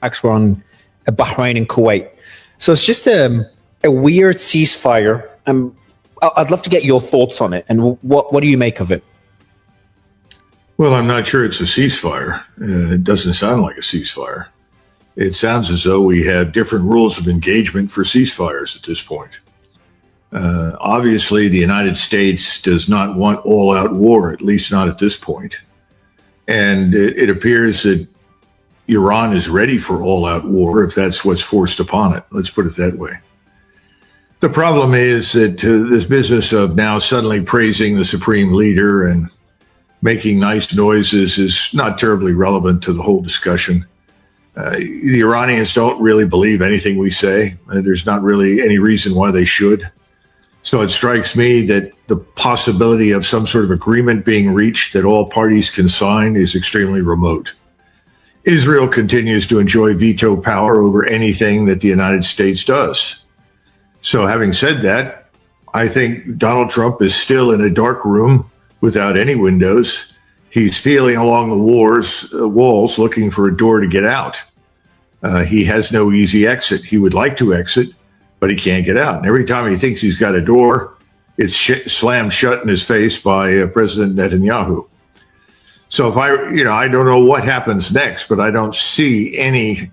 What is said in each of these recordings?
attacks were on Bahrain and Kuwait. So it's just a weird ceasefire. I'd love to get your thoughts on it, and what do you make of it? Well, I'm not sure it's a ceasefire. It doesn't sound like a ceasefire. It sounds as though we have different rules of engagement for ceasefires at this point. Obviously, the United States does not want all-out war, at least not at this point. And it appears that Iran is ready for all-out war if that's what's forced upon it. Let's put it that way. The problem is that this business of now suddenly praising the supreme leader and making nice noises is not terribly relevant to the whole discussion. The Iranians don't really believe anything we say. There's not really any reason why they should. So it strikes me that the possibility of some sort of agreement being reached that all parties can sign is extremely remote. Israel continues to enjoy veto power over anything that the United States does. So having said that, I think Donald Trump is still in a dark room without any windows. He's feeling along the walls looking for a door to get out. He has no easy exit. He would like to exit, but he can't get out. And every time he thinks he's got a door, it's slammed shut in his face by President Netanyahu. So if I don't know what happens next, but I don't see any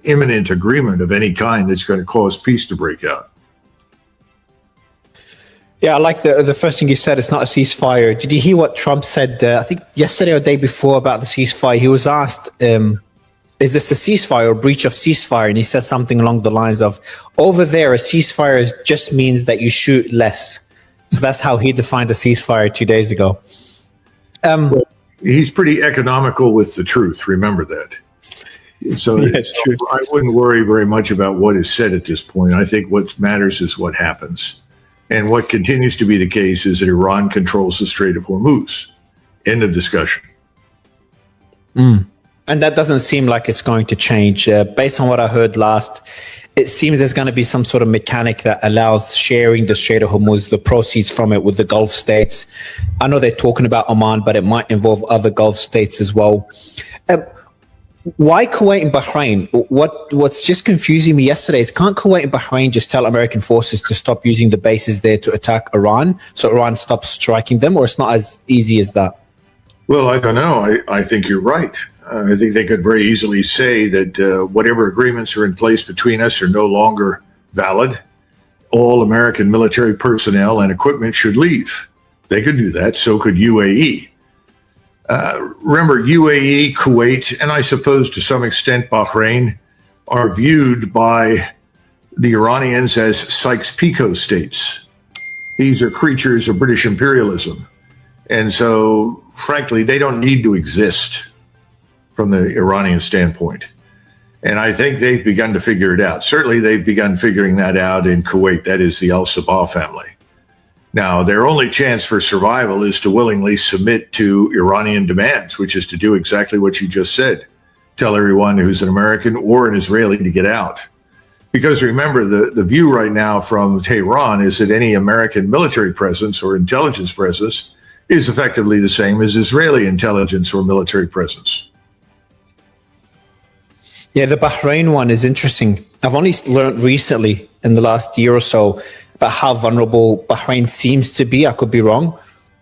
imminent agreement of any kind that's going to cause peace to break out. Yeah, I like the first thing you said. It's not a ceasefire. Did you hear what Trump said, I think yesterday or the day before, about the ceasefire? He was asked, is this a ceasefire or breach of ceasefire? And he said something along the lines of, over there, a ceasefire just means that you shoot less. So that's how he defined a ceasefire 2 days ago. He's pretty economical with the truth. Remember that. So I wouldn't worry very much about what is said at this point. I think what matters is what happens. And what continues to be the case is that Iran controls the Strait of Hormuz. End of discussion. And that doesn't seem like it's going to change. Based on what I heard last, it seems there's going to be some sort of mechanic that allows sharing the Strait of Hormuz, the proceeds from it, with the Gulf states. I know they're talking about Oman, but it might involve other Gulf states as well. Why Kuwait and Bahrain? What's just confusing me yesterday is, can't Kuwait and Bahrain just tell American forces to stop using the bases there to attack Iran, so Iran stops striking them, or it's not as easy as that? Well, I don't know. I think you're right. I think they could very easily say that whatever agreements are in place between us are no longer valid. All American military personnel and equipment should leave. They could do that. So could UAE. Remember, UAE, Kuwait, and I suppose to some extent Bahrain are viewed by the Iranians as Sykes-Picot states. These are creatures of British imperialism. And so, frankly, they don't need to exist from the Iranian standpoint. And I think they've begun to figure it out. Certainly, they've begun figuring that out in Kuwait. That is the al-Sabah family. Now, their only chance for survival is to willingly submit to Iranian demands, which is to do exactly what you just said. Tell everyone who's an American or an Israeli to get out. Because remember, the view right now from Tehran is that any American military presence or intelligence presence is effectively the same as Israeli intelligence or military presence. Yeah, the Bahrain one is interesting. I've only learned recently in the last year or so about how vulnerable Bahrain seems to be. I could be wrong.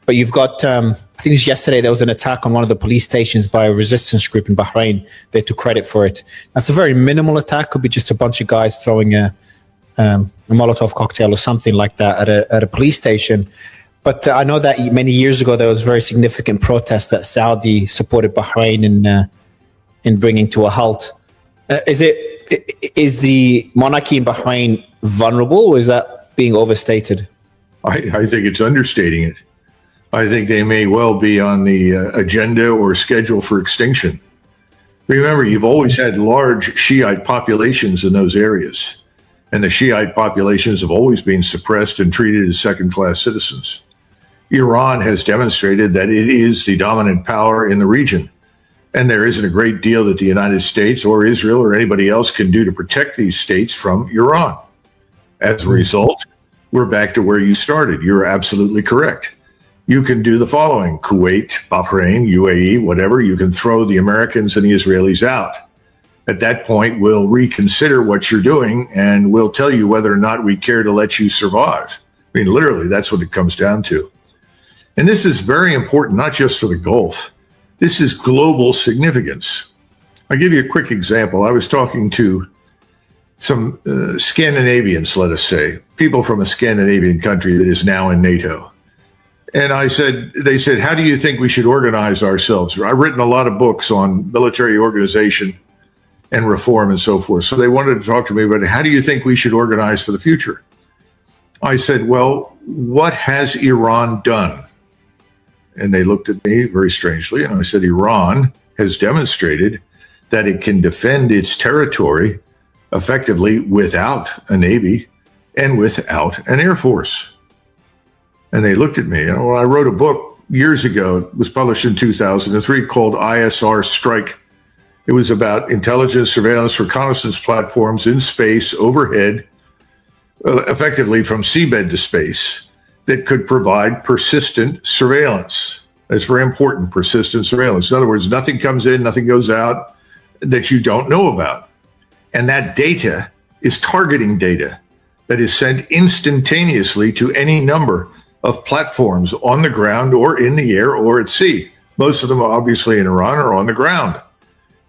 But you've got, I think it was yesterday, there was an attack on one of the police stations by a resistance group in Bahrain. They took credit for it. That's a very minimal attack. Could be just a bunch of guys throwing a Molotov cocktail or something like that at a police station. But I know that many years ago, there was very significant protests that Saudi supported Bahrain in bringing to a halt. Is the monarchy in Bahrain vulnerable, or is that being overstated? I think it's understating it. I think they may well be on the agenda or schedule for extinction. Remember, you've always had large Shiite populations in those areas, and the Shiite populations have always been suppressed and treated as second-class citizens. Iran has demonstrated that it is the dominant power in the region, and there isn't a great deal that the United States or Israel or anybody else can do to protect these states from Iran. As a result, we're back to where you started. You're absolutely correct. You can do the following: Kuwait, Bahrain, UAE, whatever. You can throw the Americans and the Israelis out. at that point, we'll reconsider what you're doing and we'll tell you whether or not we care to let you survive. I mean, literally, that's what it comes down to. And this is very important, not just for the Gulf. This is global significance. I'll give you a quick example. I was talking to some Scandinavians, let us say, people from a Scandinavian country that is now in NATO. And they said, how do you think we should organize ourselves? I've written a lot of books on military organization and reform and so forth. So they wanted to talk to me about how do you think we should organize for the future? I said, well, what has Iran done? And they looked at me very strangely. And I said, Iran has demonstrated that it can defend its territory effectively without a navy and without an air force. And they looked at me. I wrote a book years ago. It was published in 2003 called ISR Strike. It was about intelligence, surveillance, reconnaissance platforms in space, overhead, effectively from seabed to space, that could provide persistent surveillance. That's very important, persistent surveillance. In other words, nothing comes in, nothing goes out that you don't know about. And that data is targeting data that is sent instantaneously to any number of platforms on the ground or in the air or at sea. Most of them, obviously, in Iran are on the ground.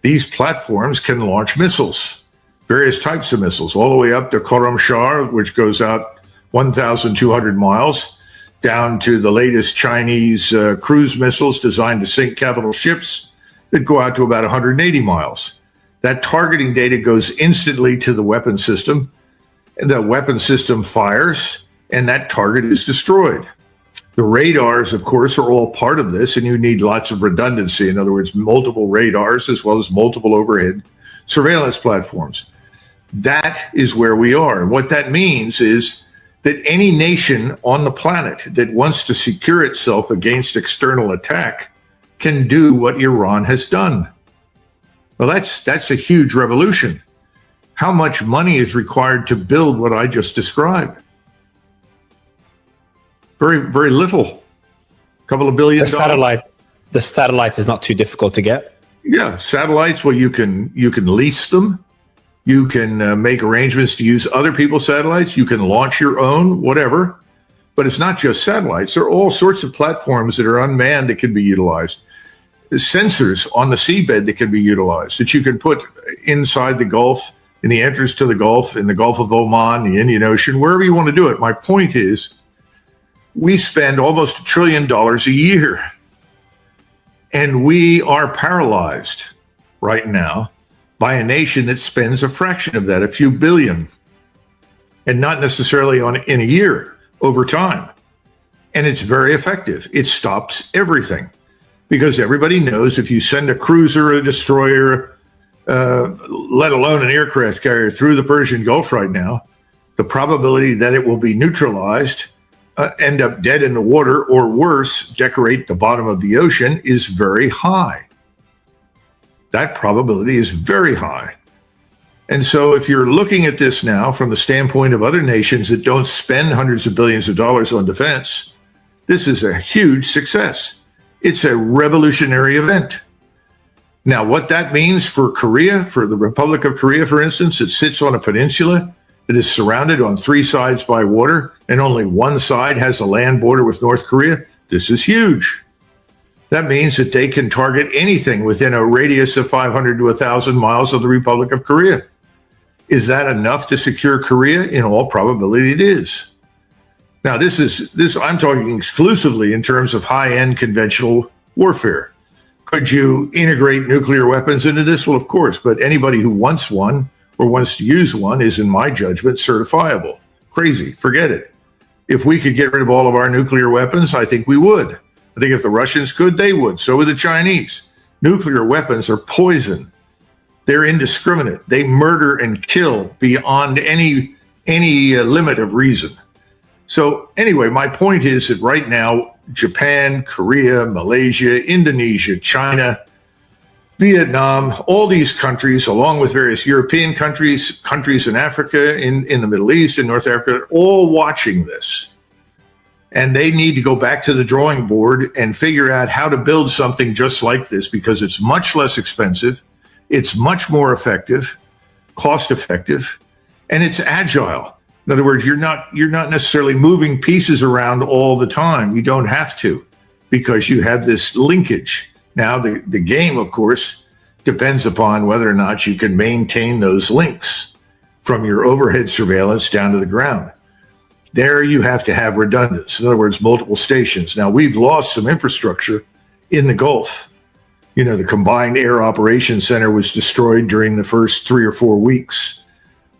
These platforms can launch missiles, various types of missiles, all the way up to Khorramshahr, which goes out 1,200 miles, down to the latest Chinese cruise missiles designed to sink capital ships that go out to about 180 miles. That targeting data goes instantly to the weapon system, and the weapon system fires, and that target is destroyed. The radars, of course, are all part of this, and you need lots of redundancy. In other words, multiple radars as well as multiple overhead surveillance platforms. That is where we are. And what that means is that any nation on the planet that wants to secure itself against external attack can do what Iran has done. Well, that's a huge revolution. How much money is required to build what I just described? Very, very little. A couple of $billion. The satellite is not too difficult to get. Yeah, satellites. Well, you can lease them. You can make arrangements to use other people's satellites. You can launch your own, whatever. But it's not just satellites. There are all sorts of platforms that are unmanned that can be utilized. Sensors on the seabed that can be utilized, that you can put inside the Gulf, in the entrance to the Gulf, in the Gulf of Oman, the Indian Ocean, wherever you want to do it. My point is, we spend almost $1 trillion a year, and we are paralyzed right now by a nation that spends a fraction of that, a few billion, and not necessarily in a year, over time. And it's very effective. It stops everything. Because everybody knows if you send a cruiser, a destroyer, let alone an aircraft carrier through the Persian Gulf right now, the probability that it will be neutralized, end up dead in the water, or worse, decorate the bottom of the ocean is very high. That probability is very high. And so if you're looking at this now from the standpoint of other nations that don't spend hundreds of billions of dollars on defense, this is a huge success. It's a revolutionary event. Now, what that means for Korea, for the Republic of Korea, for instance, it sits on a peninsula that is surrounded on three sides by water, and only one side has a land border with North Korea. This is huge. That means that they can target anything within a radius of 500 to 1,000 miles of the Republic of Korea. Is that enough to secure Korea? In all probability, it is. Now, I'm talking exclusively in terms of high-end conventional warfare. Could you integrate nuclear weapons into this? Well, of course, but anybody who wants one or wants to use one is, in my judgment, certifiable. Crazy, forget it. If we could get rid of all of our nuclear weapons, I think we would. I think if the Russians could, they would. So would the Chinese. Nuclear weapons are poison. They're indiscriminate. They murder and kill beyond any limit of reason. So anyway, my point is that right now, Japan, Korea, Malaysia, Indonesia, China, Vietnam, all these countries, along with various European countries in Africa, in the Middle East, in North Africa, are all watching this. And they need to go back to the drawing board and figure out how to build something just like this, because it's much less expensive. It's much more effective, cost effective, and it's agile. In other words, you're not necessarily moving pieces around all the time. You don't have to, because you have this linkage. Now, the game, of course, depends upon whether or not you can maintain those links from your overhead surveillance down to the ground. There you have to have redundancy. In other words, multiple stations. Now, we've lost some infrastructure in the Gulf. The Combined Air Operations Center was destroyed during the first 3 or 4 weeks.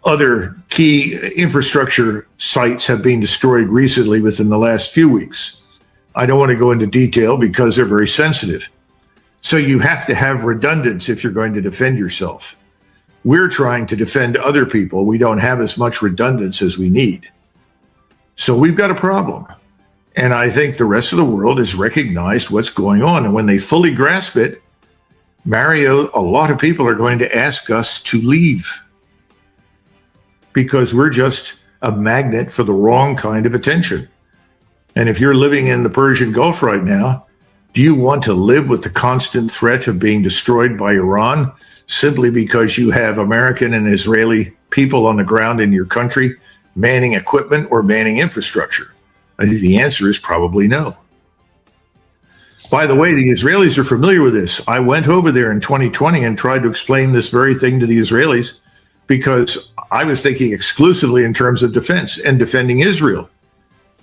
Other key infrastructure sites have been destroyed recently within the last few weeks. I don't want to go into detail because they're very sensitive. So you have to have redundancy if you're going to defend yourself. We're trying to defend other people. We don't have as much redundancy as we need. So we've got a problem. And I think the rest of the world has recognized what's going on. And when they fully grasp it, Mario, a lot of people are going to ask us to leave, because we're just a magnet for the wrong kind of attention. And if you're living in the Persian Gulf right now, do you want to live with the constant threat of being destroyed by Iran simply because you have American and Israeli people on the ground in your country manning equipment or manning infrastructure? I think the answer is probably no. By the way, the Israelis are familiar with this. I went over there in 2020 and tried to explain this very thing to the Israelis, because I was thinking exclusively in terms of defense and defending Israel.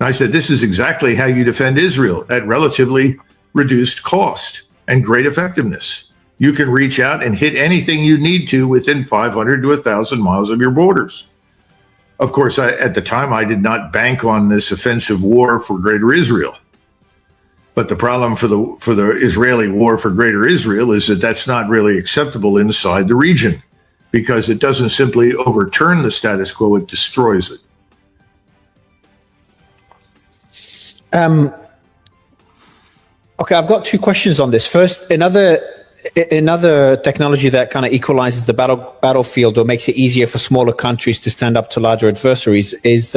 And I said, this is exactly how you defend Israel at relatively reduced cost and great effectiveness. You can reach out and hit anything you need to within 500 to 1,000 miles of your borders. Of course, at the time, I did not bank on this offensive war for Greater Israel. But the problem for the Israeli war for Greater Israel is that that's not really acceptable inside the region, because it doesn't simply overturn the status quo, it destroys it. Okay, I've got 2 questions on this. First, another technology that kind of equalizes the battlefield or makes it easier for smaller countries to stand up to larger adversaries is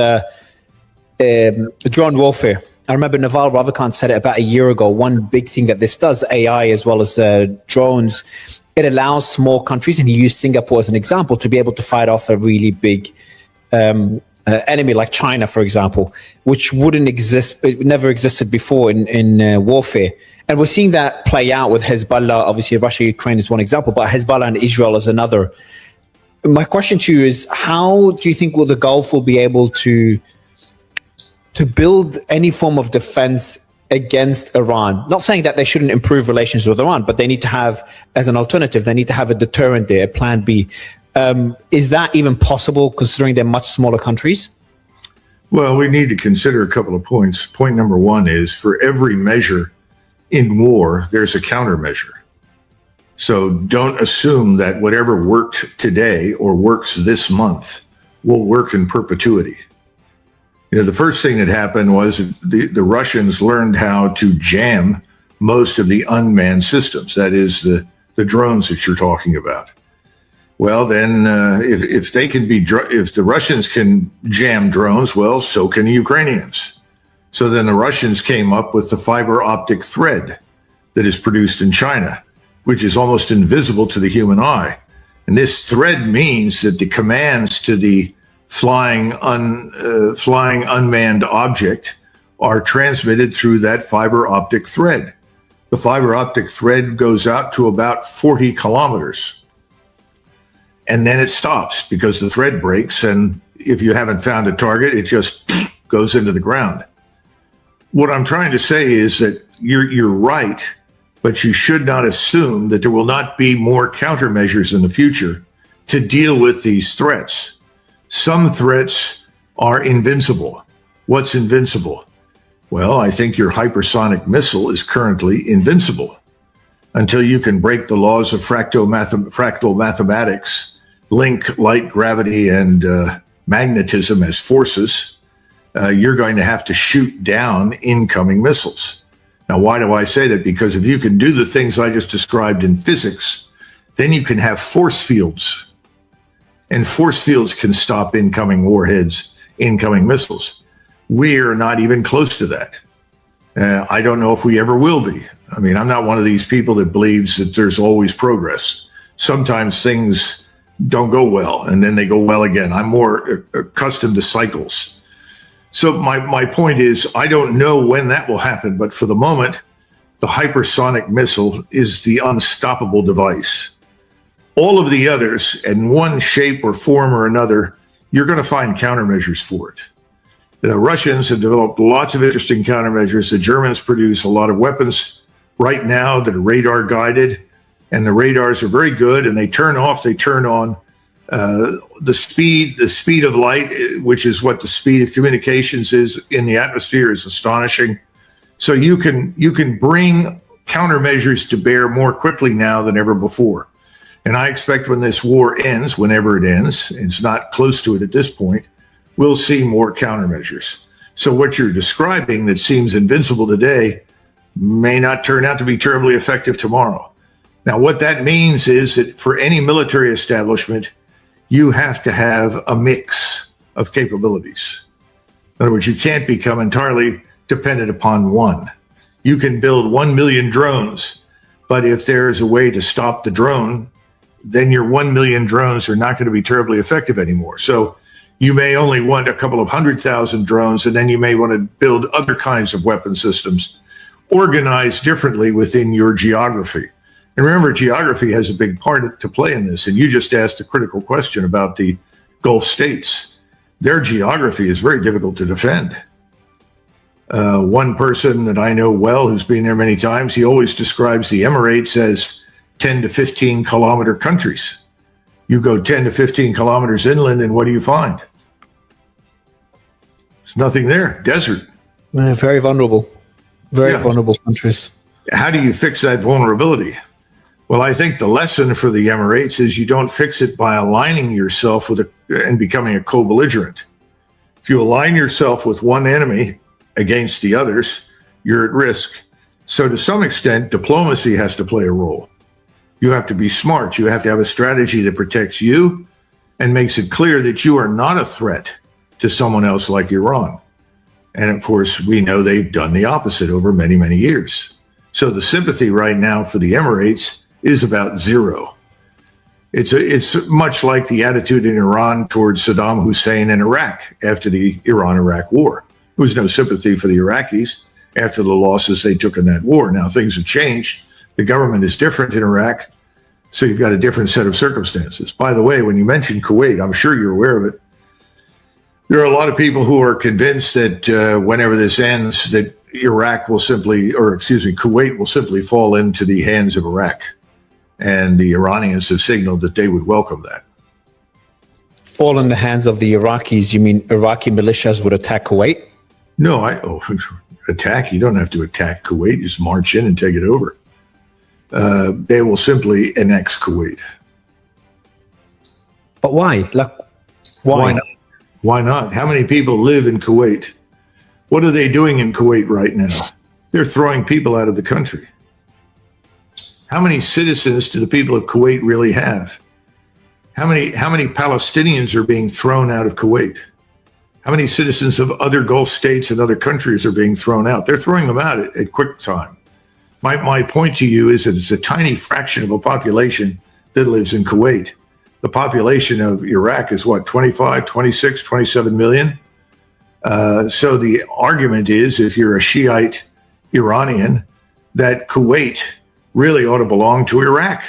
drone warfare. I remember Naval Ravikant said it about a year ago. One big thing that this does, AI as well as drones, it allows small countries, and he used Singapore as an example, to be able to fight off a really big enemy like China, for example, which wouldn't exist, it never existed before in warfare. And we're seeing that play out with Hezbollah. Obviously, Russia, Ukraine is one example, but Hezbollah and Israel is another. My question to you is, how do you think the Gulf will be able to build any form of defense against Iran? Not saying that they shouldn't improve relations with Iran, but they need to have, as an alternative, they need to have a deterrent there, a plan B. Is that even possible, considering they're much smaller countries? Well, we need to consider a couple of points. Point number one is, for every measure in war, there's a countermeasure. So don't assume that whatever worked today or works this month will work in perpetuity. The first thing that happened was the Russians learned how to jam most of the unmanned systems, that is the drones that you're talking about. Well, then if the Russians can jam drones, well, so can the Ukrainians. So then the Russians came up with the fiber optic thread that is produced in China, which is almost invisible to the human eye. And this thread means that the commands to the flying unmanned object are transmitted through that fiber optic thread. The fiber optic thread goes out to about 40 kilometers. And then it stops because the thread breaks. And if you haven't found a target, it just goes into the ground. What I'm trying to say is that you're right, but you should not assume that there will not be more countermeasures in the future to deal with these threats. Some threats are invincible. What's invincible? Well, I think your hypersonic missile is currently invincible until you can break the laws of fractal mathematics, link light, gravity, and magnetism as forces. You're going to have to shoot down incoming missiles. Now, why do I say that? Because if you can do the things I just described in physics, then you can have force fields. And force fields can stop incoming warheads, incoming missiles. We're not even close to that. I don't know if we ever will be. I mean, I'm not one of these people that believes that there's always progress. sometimes things don't go well and then they go well again. I'm more accustomed to cycles. So my point is, I don't know when that will happen, but for the moment, the hypersonic missile is the unstoppable device. All of the others, in one shape or form or another, you're going to find countermeasures for it. The Russians have developed lots of interesting countermeasures. The Germans produce a lot of weapons right now that are radar guided, and the radars are very good, and they turn off, they turn on. The speed of light, which is what the speed of communications is in the atmosphere, is astonishing. So you can bring countermeasures to bear more quickly now than ever before. And I expect when this war ends, whenever it ends, it's not close to it at this point, we'll see more countermeasures. So what you're describing that seems invincible today may not turn out to be terribly effective tomorrow. Now, what that means is that for any military establishment, you have to have a mix of capabilities. In other words, you can't become entirely dependent upon one. You can build 1 million drones, but if there's a way to stop the drone, then your 1 million drones are not going to be terribly effective anymore. So you may only want a couple of 100,000 drones, and then you may want to build other kinds of weapon systems organized differently within your geography. And remember, geography has a big part to play in this. And you just asked a critical question about the Gulf states. Their geography is very difficult to defend. One person that I know well, who's been there many times, he always describes the Emirates as 10 to 15 kilometer countries. You go 10 to 15 kilometers inland, and what do you find? There's nothing there. Desert. Very vulnerable. Very vulnerable countries. How do you fix that vulnerability? Well, I think the lesson for the Emirates is you don't fix it by aligning yourself with and becoming a co-belligerent. If you align yourself with one enemy against the others, you're at risk. So to some extent, diplomacy has to play a role. You have to be smart. You have to have a strategy that protects you and makes it clear that you are not a threat to someone else like Iran. And of course, we know they've done the opposite over many, many years. So the sympathy right now for the Emirates is about zero. It's much like the attitude in Iran towards Saddam Hussein in Iraq after the Iran-Iraq war. There was no sympathy for the Iraqis after the losses they took in that war. Now things have changed. The government is different in Iraq, so you've got a different set of circumstances. By the way, when you mentioned Kuwait, I'm sure you're aware of it. There are a lot of people who are convinced that whenever this ends, that Kuwait will simply fall into the hands of Iraq. And the Iranians have signaled that they would welcome that. Fall in the hands of the Iraqis? You mean Iraqi militias would attack Kuwait? No, attack? You don't have to attack Kuwait. Just march in and take it over. They will simply annex Kuwait. But why? Why not? Why not? How many people live in Kuwait? What are they doing in Kuwait right now? They're throwing people out of the country. How many citizens do the people of Kuwait really have? How many Palestinians are being thrown out of Kuwait? How many citizens of other Gulf states and other countries are being thrown out? They're throwing them out at quick time. My point to you is that it's a tiny fraction of a population that lives in Kuwait. The population of Iraq is 25, 26, 27 million. So the argument is, if you're a Shiite Iranian, that Kuwait really ought to belong to Iraq,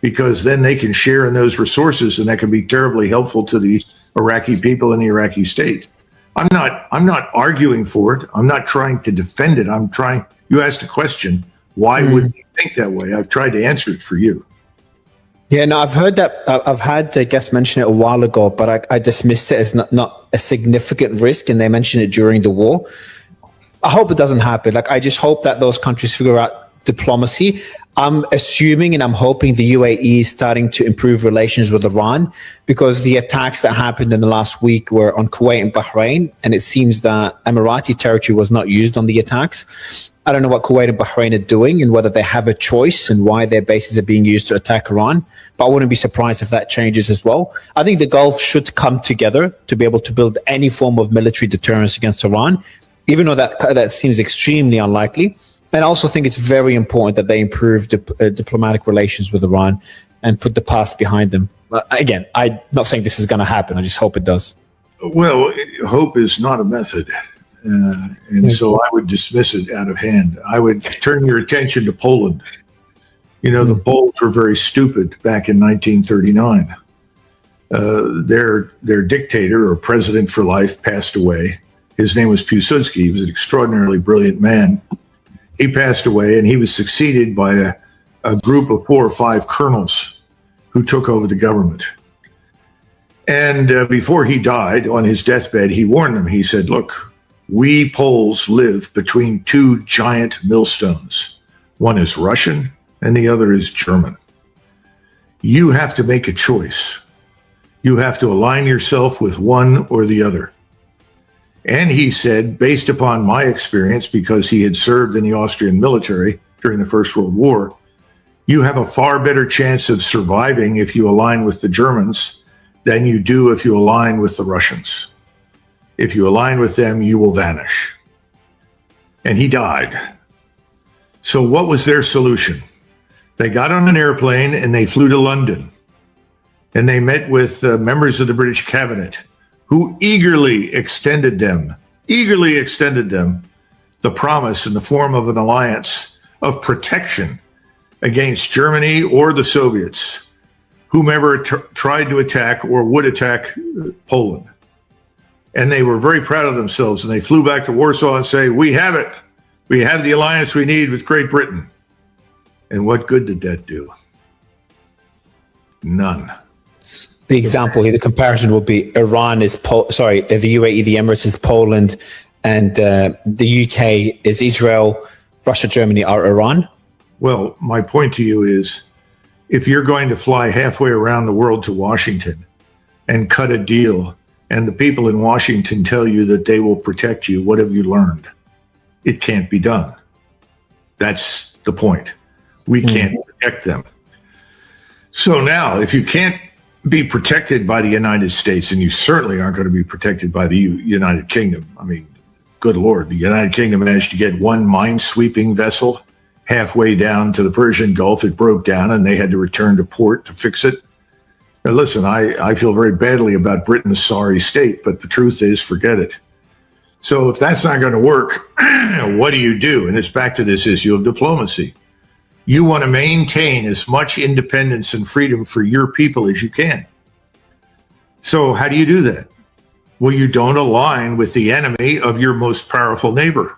because then they can share in those resources, and that can be terribly helpful to the Iraqi people and the Iraqi state. I'm not arguing for it. I'm not trying to defend it. You asked a question. Why would you think that way? I've tried to answer it for you. Yeah, no, I've heard that. I've had a guest mention it a while ago, but I dismissed it as not a significant risk, and they mentioned it during the war. I hope it doesn't happen. I just hope that those countries figure out diplomacy. I'm assuming and I'm hoping the UAE is starting to improve relations with Iran, because the attacks that happened in the last week were on Kuwait and Bahrain, and it seems that Emirati territory was not used on the attacks. I don't know what Kuwait and Bahrain are doing and whether they have a choice and why their bases are being used to attack Iran, but I wouldn't be surprised if that changes as well. I think the Gulf should come together to be able to build any form of military deterrence against Iran, even though that seems extremely unlikely. And I also think it's very important that they improve diplomatic relations with Iran. and put the past behind them. Again, I'm not saying this is going to happen. I just hope it does. Well, hope is not a method. And so I would dismiss it out of hand. I would turn your attention to Poland. You know, the Poles were very stupid back in 1939. Their dictator or president for life passed away. His name was Piłsudski. He was an extraordinarily brilliant man. He passed away, and he was succeeded by a group of 4 or 5 colonels who took over the government. And before he died, on his deathbed, he warned them. He said, look, we Poles live between 2 giant millstones. One is Russian and the other is German. You have to make a choice. You have to align yourself with one or the other. And he said, based upon my experience, because he had served in the Austrian military during the First World War, you have a far better chance of surviving if you align with the Germans than you do if you align with the Russians. If you align with them, you will vanish. And he died. So what was their solution? They got on an airplane and they flew to London. And they met with members of the British cabinet who eagerly extended them the promise in the form of an alliance of protection against Germany or the Soviets, whomever tried to attack or would attack Poland. And they were very proud of themselves, and they flew back to Warsaw and say, we have it. We have the alliance we need with Great Britain. And what good did that do? None. The example here, the comparison would be Iran is, the UAE, the Emirates is Poland, and the UK is Israel, Russia, Germany are Iran. Well, my point to you is, if you're going to fly halfway around the world to Washington and cut a deal, and the people in Washington tell you that they will protect you, what have you learned? It can't be done. That's the point. We can't protect them. So now, if you can't be protected by the United States, and you certainly aren't going to be protected by the United Kingdom. I mean, good Lord, the United Kingdom managed to get one mine-sweeping vessel halfway down to the Persian Gulf. It broke down, and they had to return to port to fix it. Now, listen, I feel very badly about Britain's sorry state, but the truth is, forget it. So if that's not going to work, what do you do? And it's back to this issue of diplomacy. You want to maintain as much independence and freedom for your people as you can. So how do you do that? Well, you don't align with the enemy of your most powerful neighbor.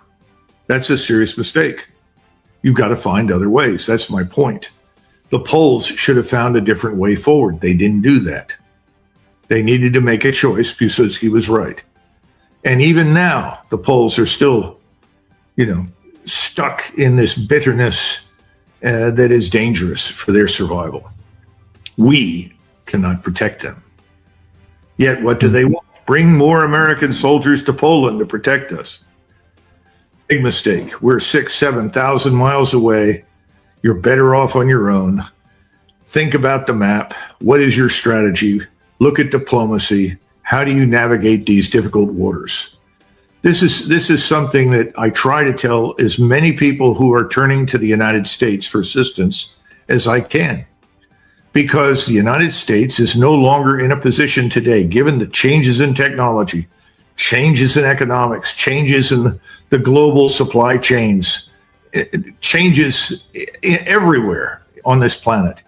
That's a serious mistake. You've got to find other ways. That's my point. The Poles should have found a different way forward. They didn't do that. They needed to make a choice. Piłsudski was right. And even now, the Poles are still, stuck in this bitterness that is dangerous for their survival. We cannot protect them. Yet, what do they want? Bring more American soldiers to Poland to protect us. Big mistake. We're 6,000, 7,000 miles away. You're better off on your own. Think about the map. What is your strategy? Look at diplomacy. How do you navigate these difficult waters? This is something that I try to tell as many people who are turning to the United States for assistance as I can. Because the United States is no longer in a position today, given the changes in technology, changes in economics, changes in the global supply chains, changes everywhere on this planet,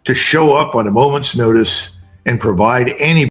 to show up on a moment's notice and provide any